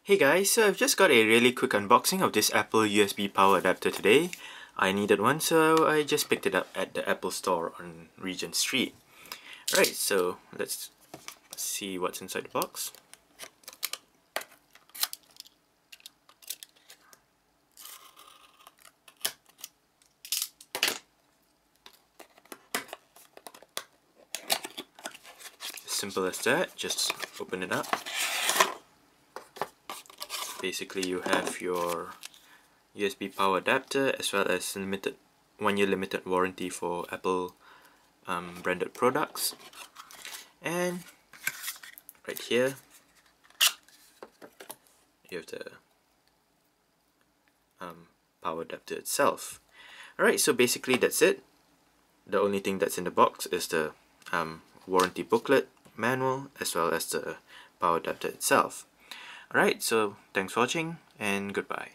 Hey guys, so I've just got a really quick unboxing of this Apple USB power adapter today. I needed one, so I just picked it up at the Apple store on Regent Street. Right, so let's see what's inside the box. Simple as that, just open it up. Basically you have your USB power adapter as well as one-year limited warranty for Apple branded products. And right here you have the power adapter itself. Alright, so basically that's it. The only thing that's in the box is the warranty booklet, manual, as well as the power adapter itself. Alright, so thanks for watching and goodbye.